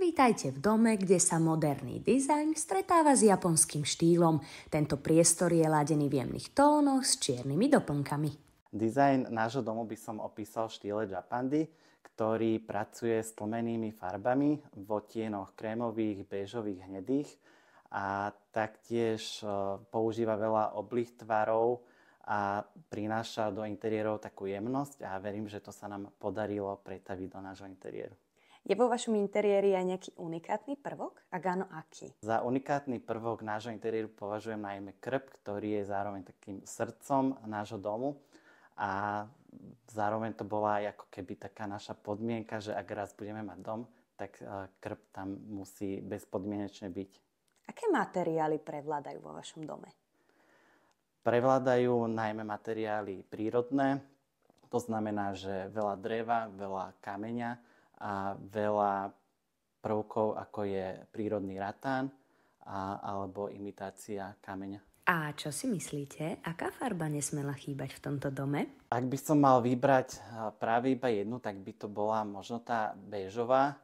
Vítajte v dome, kde sa moderný dizajn stretáva s japonským štýlom. Tento priestor je ladený v jemných tónoch s čiernymi doplnkami. Dizajn nášho domu by som opísal v štýle Japandi, ktorý pracuje s tlmenými farbami v odtienoch krémových, béžových, hnedých a taktiež používa veľa oblých tvarov a prináša do interiérov takú jemnosť a verím, že to sa nám podarilo pretaviť do nášho interiéru. Je vo vašom interiéri aj nejaký unikátny prvok? Ak áno, aký? Za unikátny prvok nášho interiéru považujem najmä krb, ktorý je zároveň takým srdcom nášho domu a zároveň to bola aj ako keby taká naša podmienka, že ak raz budeme mať dom, tak krb tam musí bezpodmienečne byť. Aké materiály prevládajú vo vašom dome? Prevládajú najmä materiály prírodné, to znamená, že veľa dreva, veľa kameňa a veľa prvkov, ako je prírodný ratán alebo imitácia kameňa. A čo si myslíte, aká farba nesmela chýbať v tomto dome? Ak by som mal vybrať práve iba jednu, tak by to bola možno tá béžová,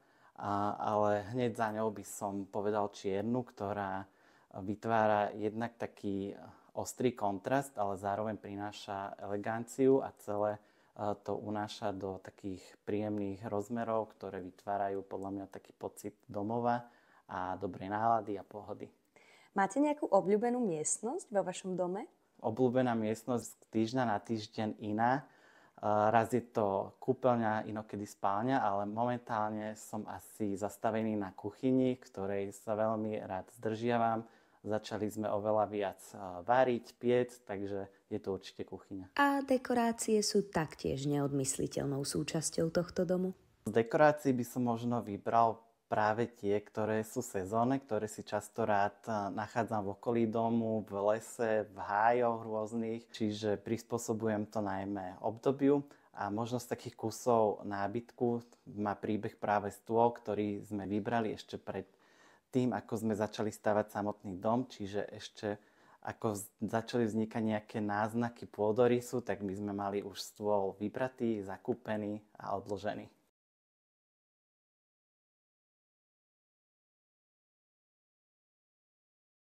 ale hneď za ňou by som povedal čiernu, ktorá vytvára jednak taký ostrý kontrast, ale zároveň prináša eleganciu a celé to unáša do takých príjemných rozmerov, ktoré vytvárajú podľa mňa taký pocit domova a dobrej nálady a pohody. Máte nejakú obľúbenú miestnosť vo vašom dome? Obľúbená miestnosť z týždňa na týždeň iná. Raz je to kúpeľňa, inokedy spálňa, ale momentálne som asi zastavený na kuchyni, ktorej sa veľmi rád zdržiavam. Začali sme oveľa viac variť, piec, takže je to určite kuchyňa. A dekorácie sú taktiež neodmysliteľnou súčasťou tohto domu? Z dekorácií by som možno vybral práve tie, ktoré sú sezónne, ktoré si často rád nachádzam v okolí domu, v lese, v hájoch rôznych, čiže prispôsobujem to najmä obdobiu. A možno z takých kusov nábytku má príbeh práve stôl, ktorý sme vybrali ešte pred tým, ako sme začali stavať samotný dom, čiže ešte ako začali vznikať nejaké náznaky pôdorysu, tak my sme mali už stôl vybratý, zakúpený a odložený.